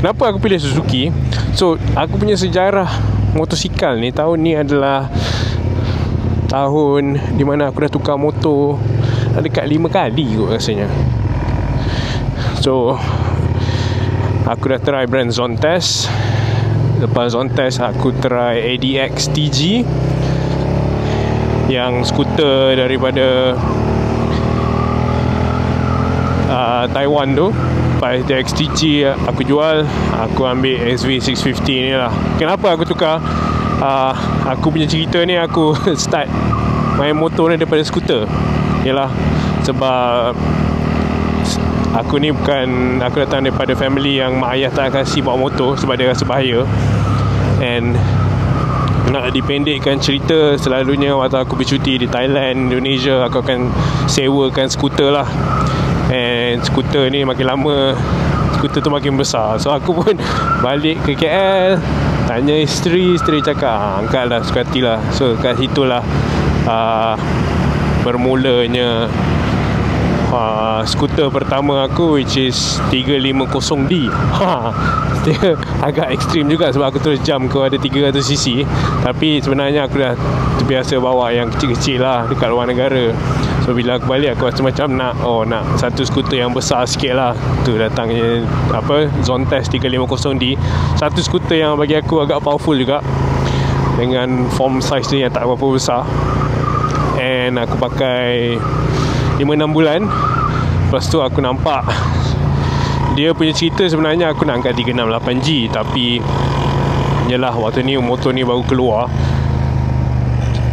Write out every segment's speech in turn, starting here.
Kenapa aku pilih Suzuki? So aku punya sejarah motosikal ni, tahun ni adalah tahun di mana aku dah tukar motor dekat 5 kali kot rasanya. So aku dah try brand Zontes. Lepas Zontes aku try ADX TG, yang skuter daripada Taiwan tu. Lepas ADX TG aku jual, aku ambil SV650 ni lah. Kenapa aku tukar? Aku punya cerita ni, aku start main motor ni daripada skuter. Yalah, sebab aku ni bukan, aku datang daripada family yang mak ayah tak kasih bawa motor sebab dia rasa bahaya. And nak dipendekkan cerita, selalunya waktu aku bercuti di Thailand, Indonesia, aku akan sewakan skuter lah. And skuter ni makin lama, skuter tu makin besar. So aku pun balik ke KL, tanya isteri cakap, angkat lah suka hati lah. So kat situlah bermulanya skuter pertama aku, which is 350D. Dia agak ekstrim juga sebab aku terus jump ke ada 300cc. Tapi sebenarnya aku dah terbiasa bawa yang kecil-kecil lah dekat luar negara. So bila aku balik, aku rasa macam nak satu skuter yang besar sikit lah. Tu datangnya Zontes 350D. Satu skuter yang bagi aku agak powerful juga, dengan form size dia yang tak berapa besar. And aku pakai 5-6 bulan. Lepas tu aku nampak dia punya cerita, sebenarnya aku nak angkat 368G, tapi yalah, waktu ni motor ni baru keluar,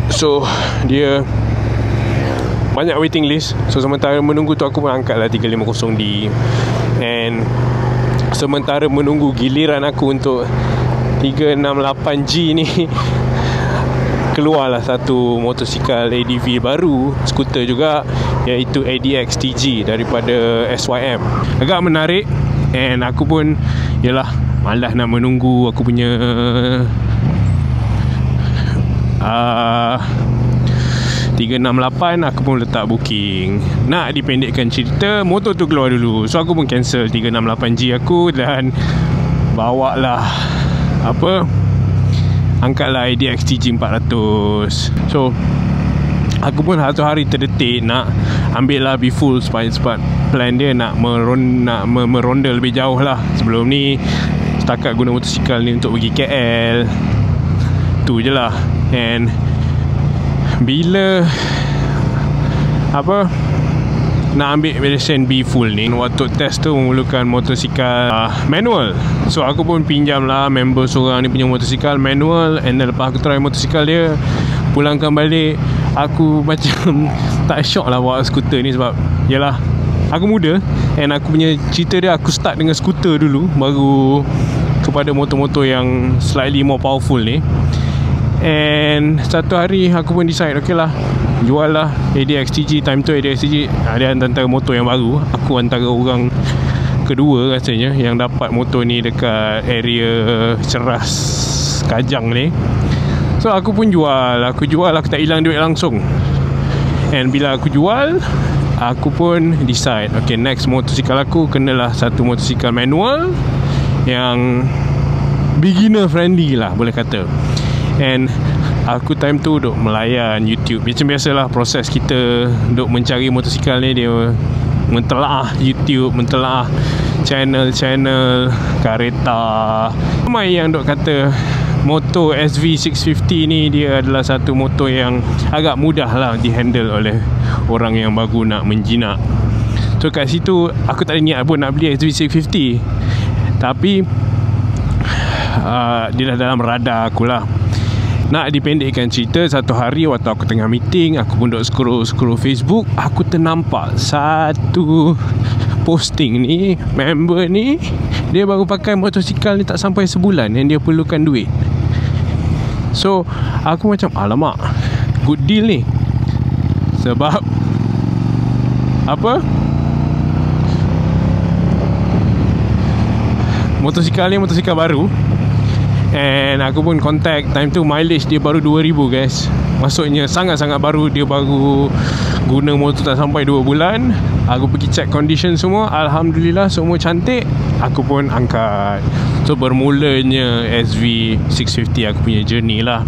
so dia banyak waiting list. So sementara menunggu tu aku pun angkat lah 350D. And sementara menunggu giliran aku untuk 368G ni, keluarlah satu motosikal ADV baru, skuter juga, iaitu ADX TG daripada SYM. Agak menarik. And aku pun yalah, malas nak menunggu aku punya 368. Aku pun letak booking. Nak dipendekkan cerita, motor tu keluar dulu, so aku pun cancel 368G aku dan bawa lah angkatlah ADX TG 400. So aku pun satu hari terdetik nak ambil lah B-Full sebab plan dia nak meronda lebih jauh lah. Sebelum ni setakat guna motosikal ni untuk pergi KL, tu je lah. And bila nak ambil lesen B-Full ni, waktu test tu memerlukan motosikal manual. So aku pun pinjam lah member seorang ni punya motosikal manual. And then lepas aku try motosikal dia, pulangkan balik, aku macam tak shock lah bawa skuter ni. Sebab yalah, aku muda, and aku punya cerita dia, aku start dengan skuter dulu, baru kepada motor-motor yang slightly more powerful ni. And satu hari aku pun decide, okay lah, jual lah ADX TG. Time tu ADX TG ada antara motor yang baru. Aku antara orang kedua rasanya yang dapat motor ni dekat area Ceras Kajang ni. So aku pun jual. Aku tak hilang duit langsung. And bila aku jual, aku pun decide, okay, next motosikal aku kenalah satu motosikal manual yang beginner friendly lah, boleh kata. And aku time tu duk melayan YouTube. Macam biasalah proses kita duk mencari motosikal ni, dia mentelaah YouTube, mentelaah channel kareta. Ramai yang duk kata motor SV650 ni dia adalah satu motor yang agak mudah lah dihandle oleh orang yang baru nak menjinak. So kat situ aku tak ada niat pun nak beli SV650, tapi dia dah dalam radar aku lah. Nak dipendekkan cerita, satu hari waktu aku tengah meeting, aku pun duk scroll Facebook, aku ternampak satu posting ni. Member ni, dia baru pakai motosikal ni tak sampai sebulan dan dia perlukan duit. So aku macam, alamak, good deal ni. Sebab motosikal ni motosikal baru. And aku pun contact, time tu mileage dia baru 2,000 guys. Maksudnya sangat-sangat baru. Dia baru guna motor tak sampai 2 bulan. Aku pergi check condition semua, Alhamdulillah semua cantik. Aku pun angkat. So bermulanya SV650 aku punya journey lah.